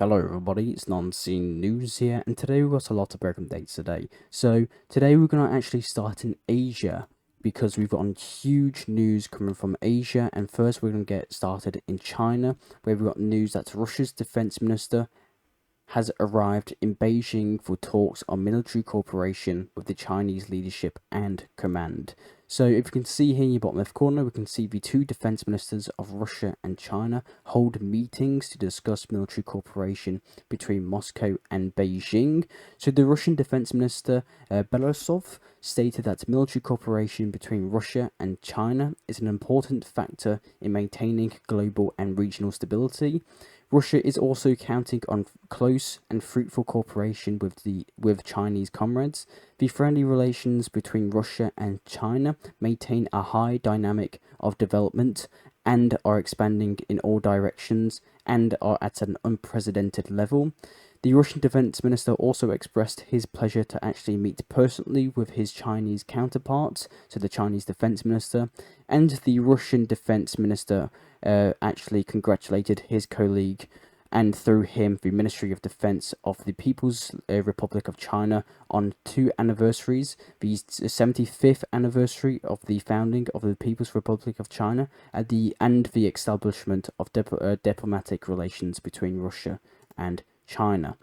Hello everybody, it's Non-Scene News here, and today we've got a lot of broken dates today. So today we're going to actually start in Asia, because we've got huge news coming from Asia, and first we're going to get started in China, where we've got news that Russia's defense minister has arrived in Beijing for talks on military cooperation with the Chinese leadership and command. So if you can see here in your bottom left corner, we can see the two defense ministers of Russia and China hold meetings to discuss military cooperation between Moscow and Beijing. So the Russian defense minister, Belousov, stated that military cooperation between Russia and China is an important factor in maintaining global and regional stability. Russia is also counting on close and fruitful cooperation with Chinese comrades. The friendly relations between Russia and China maintain a high dynamic of development and are expanding in all directions and are at an unprecedented level. The Russian defense minister also expressed his pleasure to actually meet personally with his Chinese counterparts, so the Chinese defense minister, and the Russian defense minister actually congratulated his colleague, and through him the Ministry of Defense of the People's Republic of China, on two anniversaries: the 75th anniversary of the founding of the People's Republic of China and the establishment of diplomatic relations between Russia and China.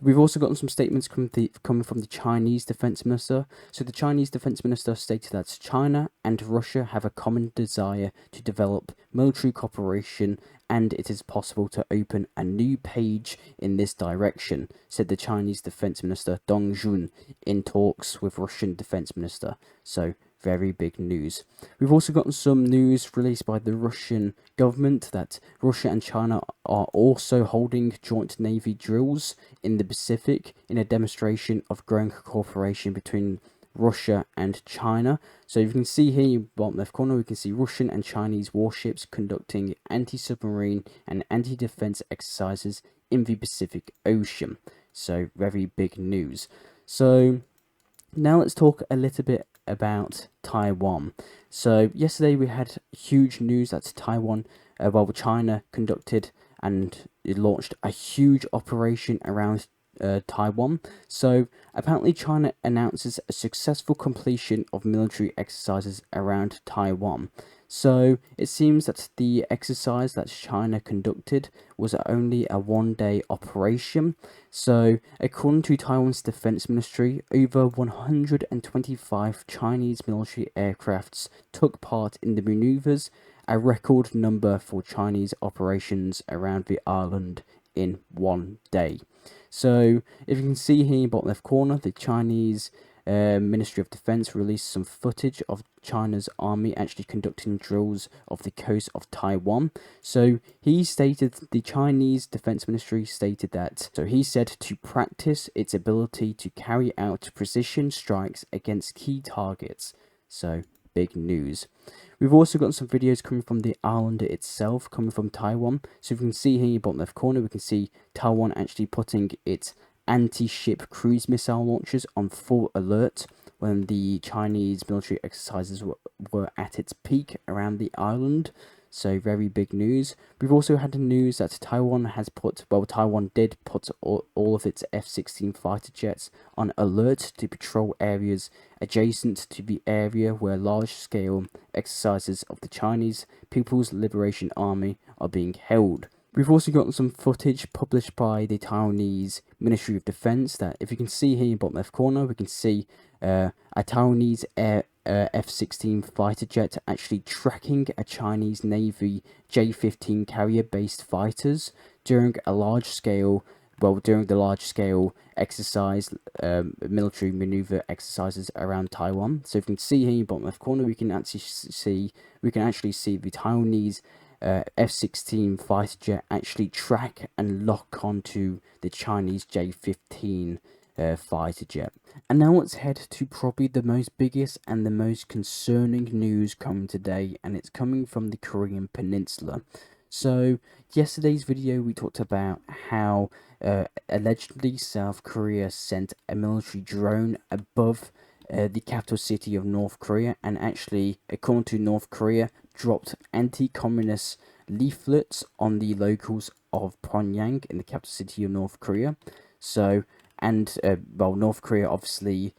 We've also gotten some statements coming from the Chinese defense minister. So the Chinese defense minister stated that China and Russia have a common desire to develop military cooperation, and it is possible to open a new page in this direction, said the Chinese defense minister Dong Jun in talks with Russian defense minister. So very big news. We've also gotten some news released by the Russian government that Russia and China are also holding joint navy drills in the Pacific in a demonstration of growing cooperation between Russia and China. So you can see here in the bottom left corner, we can see Russian and Chinese warships conducting anti-submarine and anti-defense exercises in the Pacific Ocean. So very big news. So now let's talk a little bit about Taiwan. So yesterday we had huge news that Taiwan, China conducted and it launched a huge operation around Taiwan. So apparently China announces a successful completion of military exercises around Taiwan. So it seems that the exercise that China conducted was only a one-day operation. So according to Taiwan's defense ministry, over 125 Chinese military aircrafts took part in the maneuvers, a record number for Chinese operations around the island in one day. So if you can see here in the bottom left corner, the Chinese Ministry of Defense released some footage of China's army actually conducting drills off the coast of Taiwan. So the Chinese Defense Ministry stated that, so he said to practice its ability to carry out precision strikes against key targets. So big news. We've also got some videos coming from the island itself, coming from Taiwan. So if you can see here in the bottom left corner, we can see Taiwan actually putting its anti-ship cruise missile launchers on full alert when the Chinese military exercises were at its peak around the island. So very big news. We've also had the news that Taiwan did put all of its F-16 fighter jets on alert to patrol areas adjacent to the area where large-scale exercises of the Chinese People's Liberation Army are being held. We've also gotten some footage published by the Taiwanese Ministry of Defense that, if you can see here in the bottom left corner, we can see a Taiwanese F-16 fighter jet actually tracking a Chinese Navy J-15 carrier-based fighters during the large-scale exercise, military maneuver exercises around Taiwan. So if you can see here in the bottom left corner, we can actually see the Taiwanese F-16 fighter jet actually track and lock onto the Chinese J-15 fighter jet. And now let's head to probably the most biggest and the most concerning news coming today, and it's coming from the Korean Peninsula. So yesterday's video we talked about how allegedly South Korea sent a military drone above the capital city of North Korea, and actually, according to North Korea, dropped anti-communist leaflets on the locals of Pyongyang in the capital city of North Korea. So, and North Korea obviously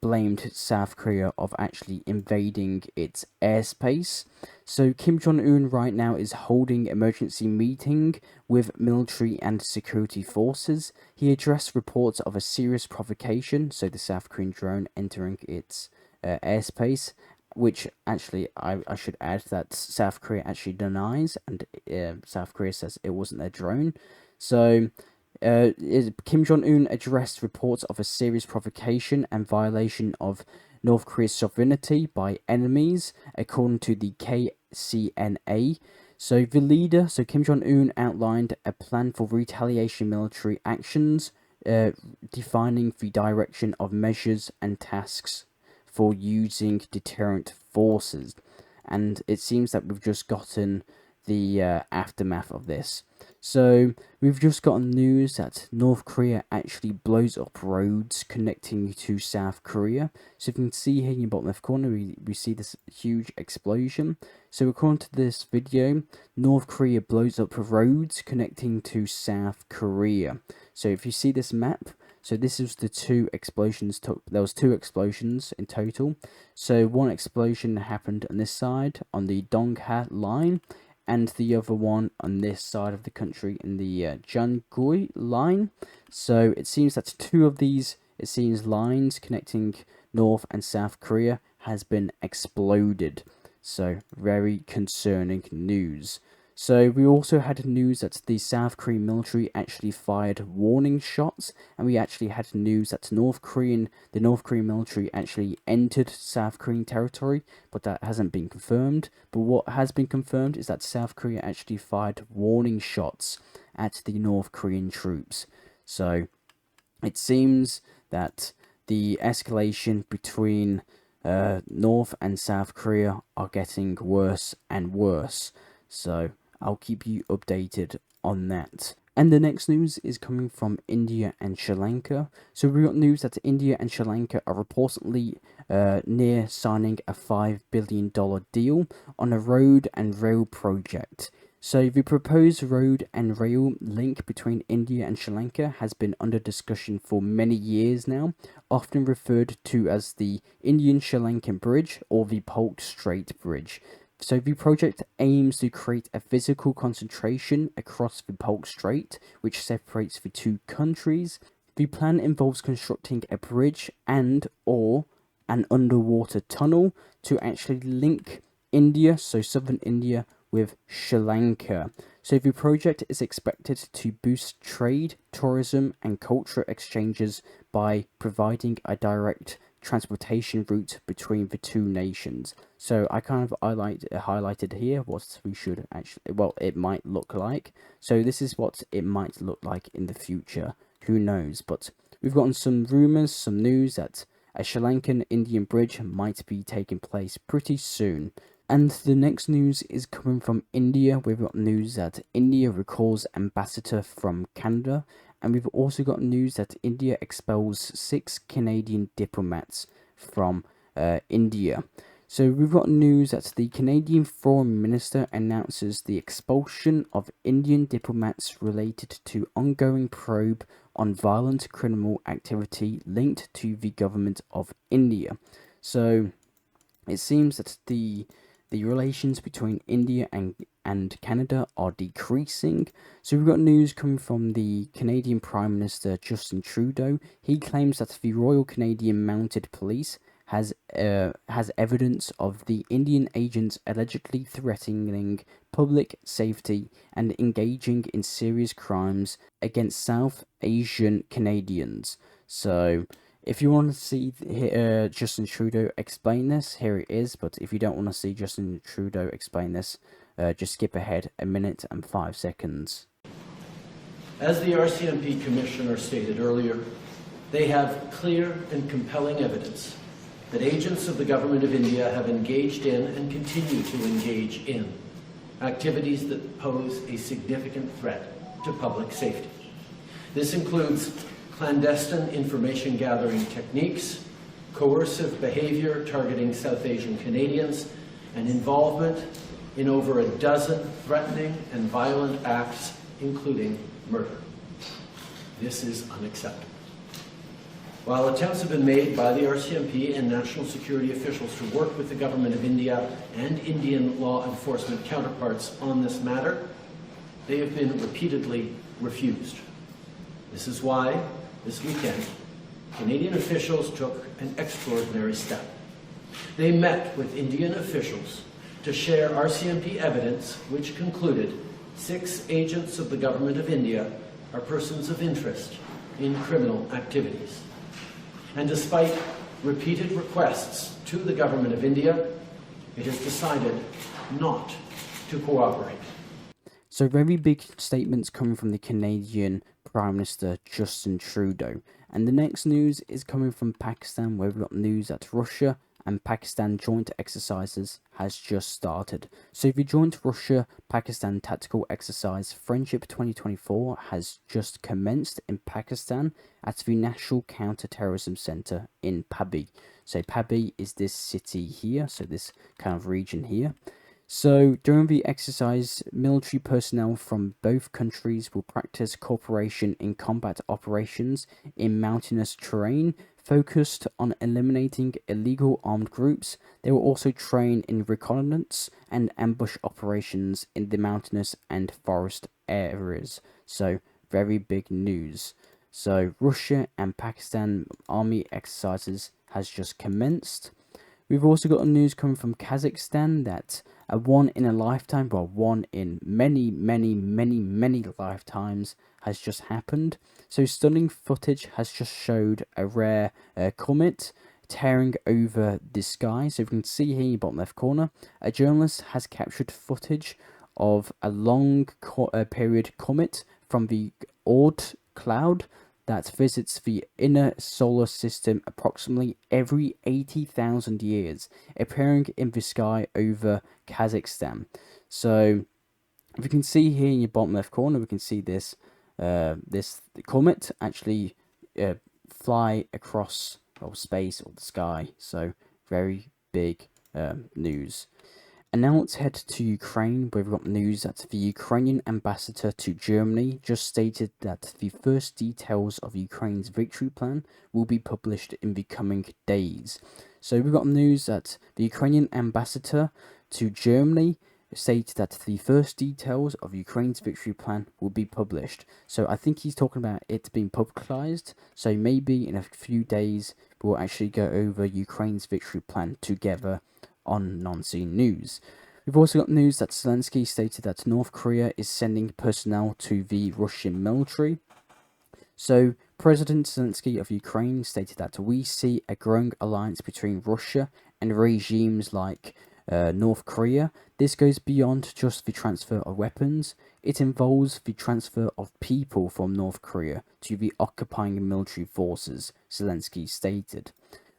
blamed South Korea of actually invading its airspace. So Kim Jong-un right now is holding emergency meeting with military and security forces. He addressed reports of a serious provocation, so the South Korean drone entering its airspace, which actually I should add that South Korea actually denies, and South Korea says it wasn't their drone. So Kim Jong-un addressed reports of a serious provocation and violation of North Korea's sovereignty by enemies, according to the KCNA. So the leader, Kim Jong-un, outlined a plan for retaliation military actions, defining the direction of measures and tasks for using deterrent forces. And it seems that we've just gotten the aftermath of this. So we've just gotten news that North Korea actually blows up roads connecting to South Korea. So if you can see here in your bottom left corner, we see this huge explosion. So according to this video, North Korea blows up roads connecting to South Korea. So if you see this map, so this is the two explosions. There was two explosions in total. So one explosion happened on this side on the Dongha line, and the other one on this side of the country in the Jangui line. So it seems that two of these, lines connecting North and South Korea has been exploded. So very concerning news. So we also had news that the South Korean military actually fired warning shots, and we actually had news that the North Korean military actually entered South Korean territory, but that hasn't been confirmed. But what has been confirmed is that South Korea actually fired warning shots at the North Korean troops. So it seems that the escalation between North and South Korea are getting worse and worse. So I'll keep you updated on that. And the next news is coming from India and Sri Lanka. So we got news that India and Sri Lanka are reportedly near signing a $5 billion deal on a road and rail project. So the proposed road and rail link between India and Sri Lanka has been under discussion for many years now, often referred to as the Indian-Sri Lankan Bridge or the Polk Strait Bridge. So the project aims to create a physical concentration across the Polk Strait, which separates the two countries. The plan involves constructing a bridge and/or an underwater tunnel to actually link India, so southern India, with Sri Lanka. So the project is expected to boost trade, tourism, and cultural exchanges by providing a direct transportation route between the two nations. So I kind of highlighted here what we should actually, it might look like. So this is what it might look like in the future. Who knows? But we've gotten some rumors, some news that a Sri Lankan Indian bridge might be taking place pretty soon. And the next news is coming from India. We've got news that India recalls ambassador from Canada. And we've also got news that India expels 6 Canadian diplomats from India. So we've got news that the Canadian Foreign Minister announces the expulsion of Indian diplomats related to ongoing probe on violent criminal activity linked to the government of India. So it seems that the relations between India and Canada are decreasing. So we've got news coming from the Canadian Prime Minister Justin Trudeau. He claims that the Royal Canadian Mounted Police has evidence of the Indian agents allegedly threatening public safety and engaging in serious crimes against South Asian Canadians. So if you want to see Justin Trudeau explain this, here it is. But if you don't want to see Justin Trudeau explain this, just skip ahead 1 minute and 5 seconds. As the RCMP Commissioner stated earlier, they have clear and compelling evidence that agents of the Government of India have engaged in and continue to engage in activities that pose a significant threat to public safety. This includes clandestine information gathering techniques, coercive behavior targeting South Asian Canadians, and involvement in over a dozen threatening and violent acts including murder. This is unacceptable. While attempts have been made by the RCMP and national security officials to work with the government of India and Indian law enforcement counterparts on this matter, they have been repeatedly refused. This is why, this weekend, Canadian officials took an extraordinary step. They met with Indian officials to share RCMP evidence which concluded 6 agents of the government of India are persons of interest in criminal activities. And despite repeated requests to the government of India, it has decided not to cooperate. So very big statements coming from the Canadian Prime Minister Justin Trudeau. And the next news is coming from Pakistan, where we've got news that Russia and Pakistan joint exercises has just started. So the joint Russia-Pakistan tactical exercise Friendship 2024 has just commenced in Pakistan at the National Counter-Terrorism Center in Pabi. So Pabi is this city here, so this kind of region here. So during the exercise, military personnel from both countries will practice cooperation in combat operations in mountainous terrain, focused on eliminating illegal armed groups. They will also train in reconnaissance and ambush operations in the mountainous and forest areas. So very big news. So Russia and Pakistan army exercises has just commenced. We've also got news coming from Kazakhstan that a one in a lifetime, well, one in many lifetimes has just happened. So stunning footage has just showed a rare comet tearing over the sky. So you can see here in the bottom left corner, a journalist has captured footage of a long period comet from the Oort cloud that visits the inner solar system approximately every 80,000 years, appearing in the sky over Kazakhstan. So, if you can see here in your bottom left corner, we can see this this comet actually fly across space or the sky. So, very big news. And now let's head to Ukraine, where we've got news that the Ukrainian ambassador to Germany just stated that the first details of Ukraine's victory plan will be published in the coming days. So we've got news that the Ukrainian ambassador to Germany stated that the first details of Ukraine's victory plan will be published. So I think he's talking about it being publicized. So maybe in a few days we'll actually go over Ukraine's victory plan together on Non-Scene News. We've also got news that Zelensky stated that North Korea is sending personnel to the Russian military. So President Zelensky of Ukraine stated that we see a growing alliance between Russia and regimes like North Korea. This goes beyond just the transfer of weapons. It involves the transfer of people from North Korea to the occupying military forces, Zelensky stated.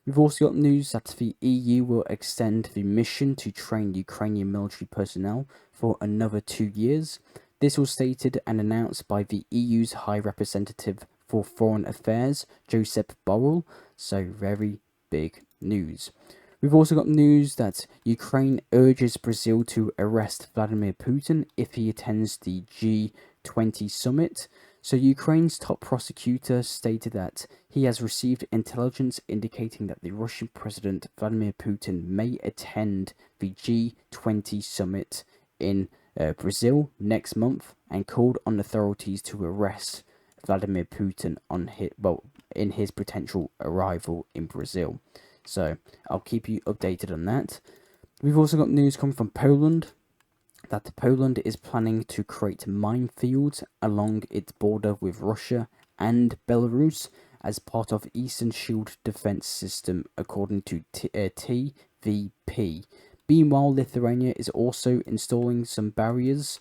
We've also got news that the EU will extend the mission to train Ukrainian military personnel for another 2 years. This was stated and announced by the EU's High Representative for Foreign Affairs, Josep Borrell. So very big news. We've also got news that Ukraine urges Brazil to arrest Vladimir Putin if he attends the G20 summit. So Ukraine's top prosecutor stated that he has received intelligence indicating that the Russian President Vladimir Putin may attend the G20 summit in Brazil next month, and called on authorities to arrest Vladimir Putin in his potential arrival in Brazil. So I'll keep you updated on that. We've also got news coming from Poland that Poland is planning to create minefields along its border with Russia and Belarus as part of Eastern Shield defense system, according to TVP. Meanwhile, Lithuania is also installing some barriers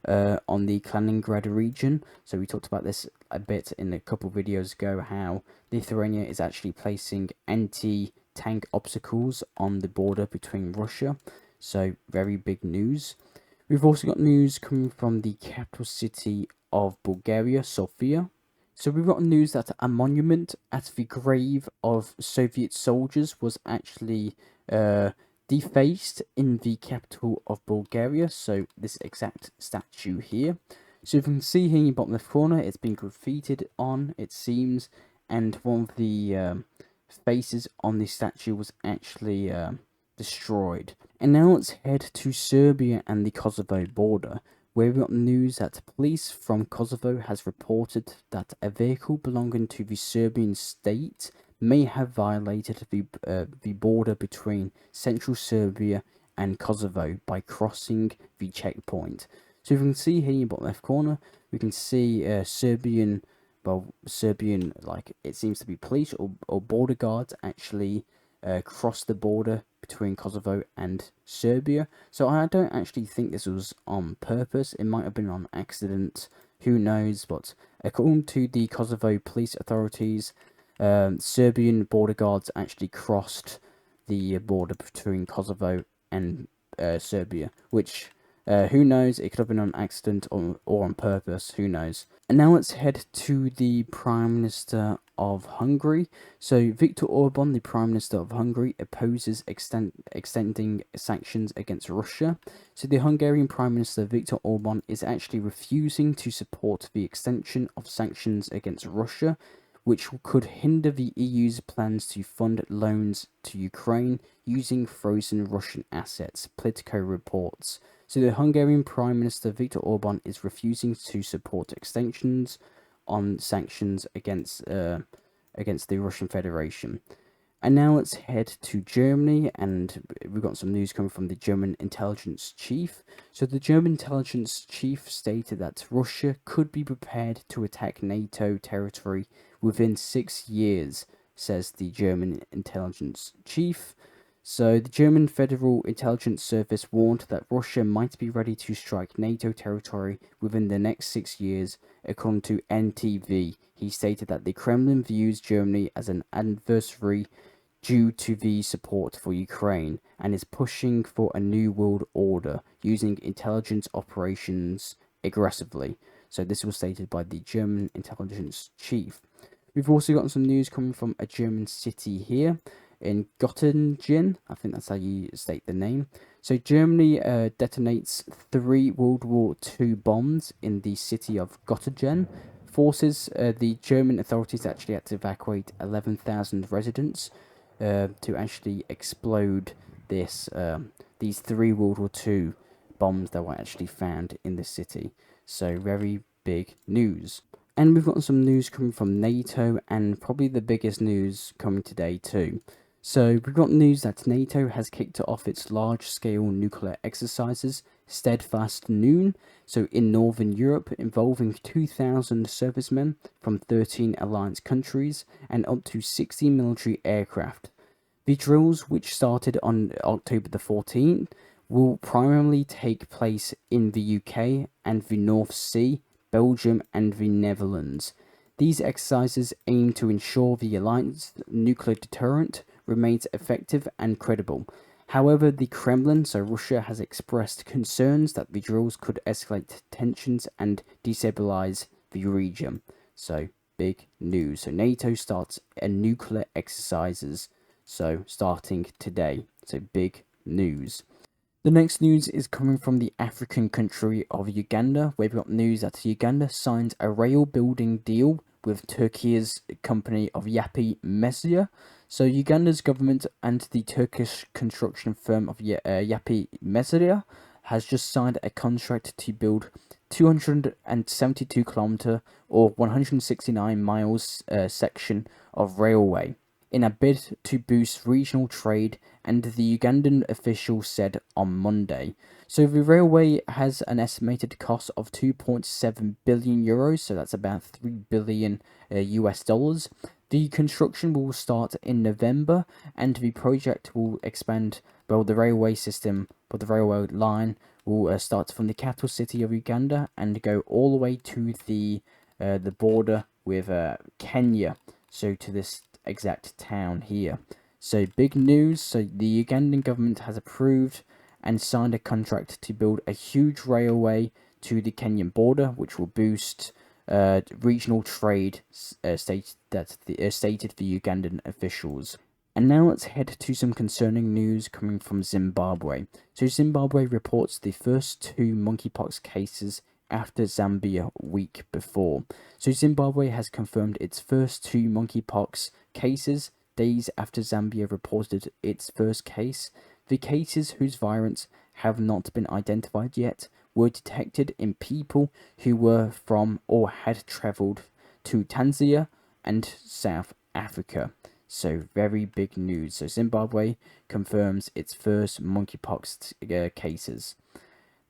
on the Kaliningrad region. So we talked about this a bit in a couple of videos ago, how Lithuania is actually placing anti-tank obstacles on the border between Russia. So very big news. We've also got news coming from the capital city of Bulgaria, Sofia. So we've got news that a monument at the grave of Soviet soldiers was actually defaced in the capital of Bulgaria. So this exact statue here. So you can see here in the bottom left corner, it's been graffitied on, it seems, and one of the faces on the statue was actually destroyed. And now let's head to Serbia and the Kosovo border, where we got news that police from Kosovo has reported that a vehicle belonging to the Serbian state may have violated the border between central Serbia and Kosovo by crossing the checkpoint. So you can see here in the bottom left corner, we can see Serbian, like it seems to be police or border guards actually cross the border between Kosovo and Serbia. So I don't actually think this was on purpose. It might have been on accident. Who knows? But according to the Kosovo police authorities, Serbian border guards actually crossed the border between Kosovo and Serbia, which who knows, it could have been on accident or on purpose, who knows. And now let's head to the Prime Minister of Hungary. So Viktor Orban, the Prime Minister of Hungary, opposes extending sanctions against Russia. So the Hungarian Prime Minister Viktor Orban is actually refusing to support the extension of sanctions against Russia, which could hinder the EU's plans to fund loans to Ukraine using frozen Russian assets, Politico reports. So the Hungarian Prime Minister Viktor Orban is refusing to support extensions on sanctions against the Russian Federation. And now let's head to Germany, and we've got some news coming from the German intelligence chief. So the German intelligence chief stated that Russia could be prepared to attack NATO territory within 6 years, says the German intelligence chief. So the German Federal Intelligence Service warned that Russia might be ready to strike NATO territory within the next 6 years, according to NTV. He stated that the Kremlin views Germany as an adversary due to the support for Ukraine and is pushing for a new world order using intelligence operations aggressively. So this was stated by the German intelligence chief. We've also got some news coming from a German city here in Göttingen. I think that's how you state the name. So Germany detonates 3 World War II bombs in the city of Göttingen. The German authorities actually had to evacuate 11,000 residents to actually explode these 3 World War II bombs that were actually found in the city. So very big news. And we've got some news coming from NATO, and probably the biggest news coming today too. So we've got news that NATO has kicked off its large-scale nuclear exercises, Steadfast Noon, so in Northern Europe, involving 2,000 servicemen from 13 alliance countries and up to 60 military aircraft. The drills, which started on October the 14th, will primarily take place in the UK and the North Sea, Belgium and the Netherlands. These exercises aim to ensure the alliance nuclear deterrent remains effective and credible. However, the Kremlin, so Russia, has expressed concerns that the drills could escalate tensions and destabilize the region. So, big news. So, NATO starts a nuclear exercises, so starting today. So, big news. The next news is coming from the African country of Uganda, where we've got news that Uganda signs a rail building deal with Turkey's company of Yapı Mesya. So Uganda's government and the Turkish construction firm of Yapı Mesya has just signed a contract to build 272 kilometer or 169 miles section of railway in a bid to boost regional trade, and the Ugandan official said on Monday. So the railway has an estimated cost of 2.7 billion euros, so that's about 3 billion US dollars. The construction will start in November, and the project will expand, well, the railway system, but the railway line will start from the capital city of Uganda and go all the way to the border with Kenya, so to this exact town here. So big news. So the Ugandan government has approved and signed a contract to build a huge railway to the Kenyan border, which will boost regional trade, stated the Ugandan officials. And now let's head to some concerning news coming from Zimbabwe. So Zimbabwe reports the first 2 monkeypox cases after Zambia week before. So Zimbabwe has confirmed its first 2 monkeypox cases days after Zambia reported its first case. The cases whose variants have not been identified yet were detected in people who were from or had travelled to Tanzania and South Africa. So very big news. So Zimbabwe confirms its first monkeypox cases.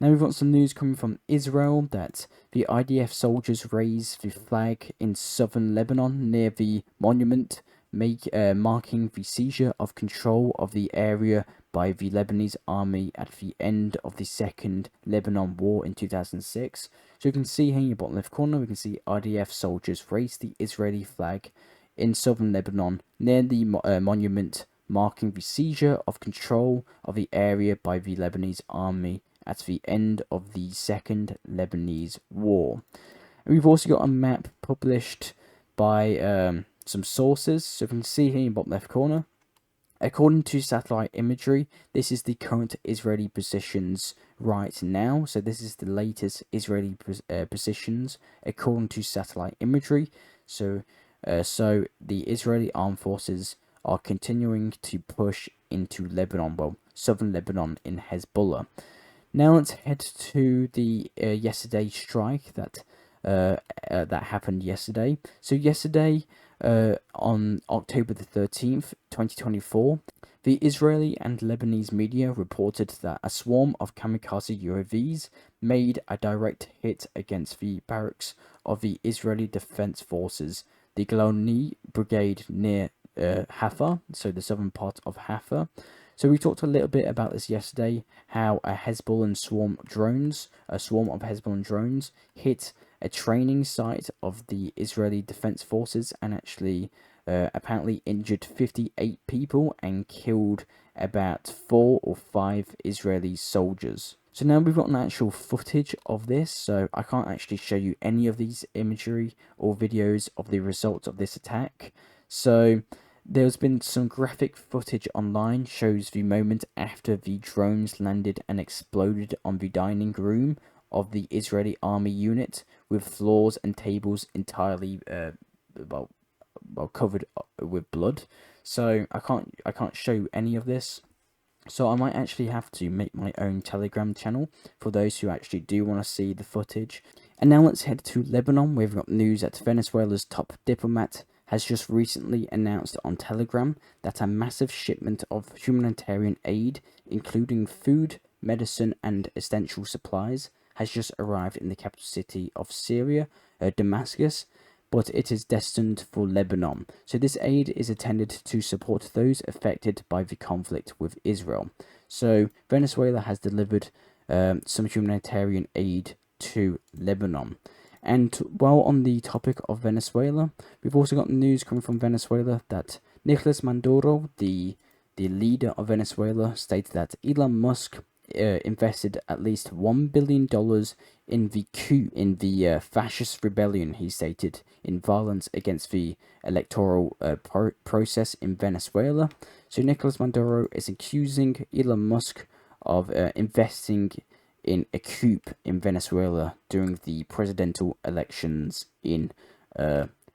Now we've got some news coming from Israel that the IDF soldiers raised the flag in southern Lebanon near the monument, marking the seizure of control of the area by the Lebanese army at the end of the Second Lebanon War in 2006. So you can see here in your bottom left corner, we can see IDF soldiers raised the Israeli flag in southern Lebanon near the monument, marking the seizure of control of the area by the Lebanese army at the end of the Second Lebanese War. And we've also got a map published by some sources. So you can see here in the bottom left corner, according to satellite imagery, this is the current Israeli positions right now. So this is the latest Israeli positions according to satellite imagery. So the Israeli armed forces are continuing to push into Lebanon, well, southern Lebanon in Hezbollah. Now let's head to the yesterday strike that happened yesterday. So yesterday, on October the 13th, 2024, the Israeli and Lebanese media reported that a swarm of kamikaze UAVs made a direct hit against the barracks of the Israeli Defense Forces, the Golani Brigade near Haifa, so the southern part of Haifa. So we talked a little bit about this yesterday, how a swarm of Hezbollah drones hit a training site of the Israeli Defense Forces and actually apparently injured 58 people and killed about 4 or 5 Israeli soldiers. So now we've got an actual footage of this, so I can't actually show you any of these imagery or videos of the results of this attack. So there's been some graphic footage online shows the moment after the drones landed and exploded on the dining room of the Israeli army unit, with floors and tables entirely covered with blood. So I can't show you any of this. So I might actually have to make my own Telegram channel for those who actually do want to see the footage. And now let's head to Lebanon. We've got news that Venezuela's top diplomat has just recently announced on Telegram that a massive shipment of humanitarian aid, including food, medicine, and essential supplies, has just arrived in the capital city of Syria, Damascus, but it is destined for Lebanon. So this aid is intended to support those affected by the conflict with Israel. So Venezuela has delivered some humanitarian aid to Lebanon. And while on the topic of Venezuela, we've also got news coming from Venezuela that Nicolas Maduro, the leader of Venezuela, stated that Elon Musk invested at least $1 billion in the coup, in the fascist rebellion, he stated, in violence against the electoral process in Venezuela. So Nicolas Maduro is accusing Elon Musk of investing in a coup in Venezuela during the presidential elections in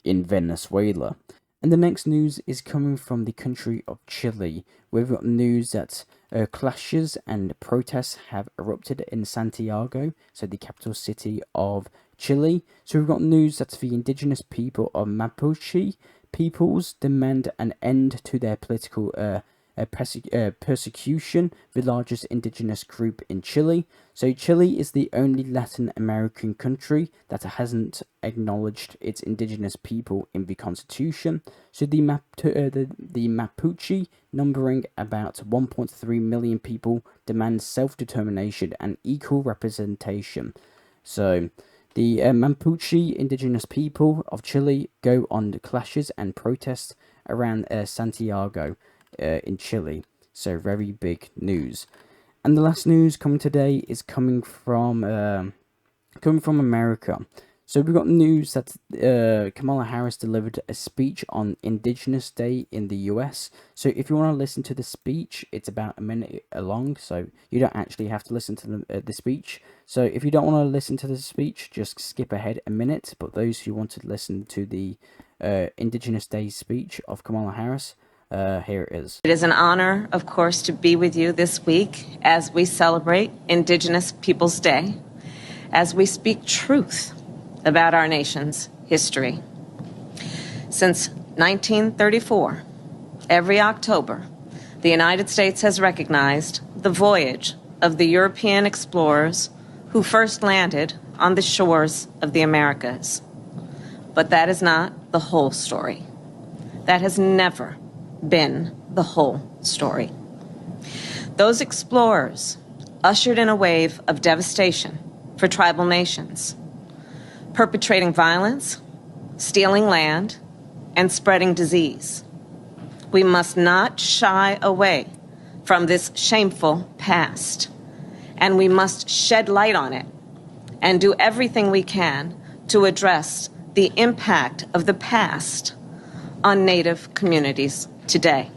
Venezuela. And the next news is coming from the country of Chile. We've got news that clashes and protests have erupted in Santiago, so the capital city of Chile. So we've got news that the indigenous people of Mapuche peoples demand an end to their political persecution, the largest indigenous group in Chile. So Chile is the only Latin American country that hasn't acknowledged its indigenous people in the constitution. So the Mapuche, numbering about 1.3 million people, demand self-determination and equal representation. So the Mapuche indigenous people of Chile go on clashes and protests around Santiago in Chile. So very big news. And the last news coming today is coming from America. So we've got news that Kamala Harris delivered a speech on Indigenous Day in the US. So if you want to listen to the speech, it's about a minute long, so you don't actually have to listen to the speech. So if you don't want to listen to the speech, just skip ahead a minute. But those who want to listen to the Indigenous Day speech of Kamala Harris, here it is. It is an honor, of course, to be with you this week as we celebrate Indigenous Peoples Day, as we speak truth about our nation's history. Since 1934, every October, the United States has recognized the voyage of the European explorers who first landed on the shores of the Americas. But that is not the whole story. That has never been the whole story. Those explorers ushered in a wave of devastation for tribal nations, perpetrating violence, stealing land, and spreading disease. We must not shy away from this shameful past, and we must shed light on it and do everything we can to address the impact of the past on Native communities today.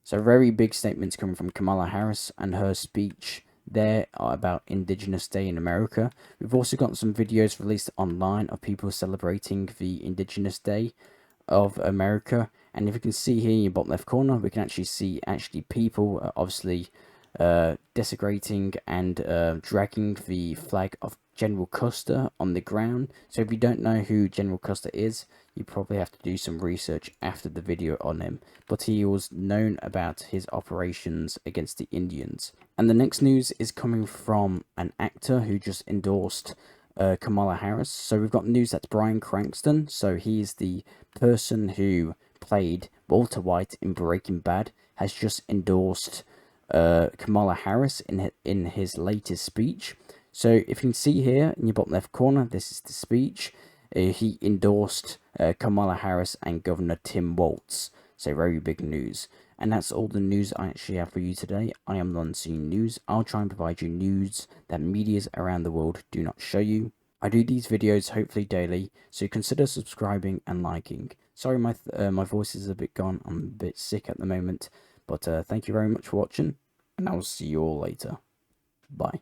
So very big statements coming from Kamala Harris and her speech there about Indigenous Day in America. We've also got some videos released online of people celebrating the Indigenous Day of America, and if you can see here in your bottom left corner, we can actually see people obviously desecrating and dragging the flag of General Custer on the ground. So if you don't know who General Custer is, you probably have to do some research after the video on him, but he was known about his operations against the Indians. And the next news is coming from an actor who just endorsed Kamala Harris. So we've got news that Bryan Cranston, so he's the person who played Walter White in Breaking Bad, has just endorsed Kamala Harris in his latest speech. So if you can see here in your bottom left corner, this is the speech. He endorsed Kamala Harris and Governor Tim Walz. So very big news. And that's all the news I actually have for you today. I am the Unseen News. I'll try and provide you news that medias around the world do not show you. I do these videos hopefully daily, so consider subscribing and liking. Sorry my voice is a bit gone, I'm a bit sick at the moment. But thank you very much for watching, and I will see you all later. Bye.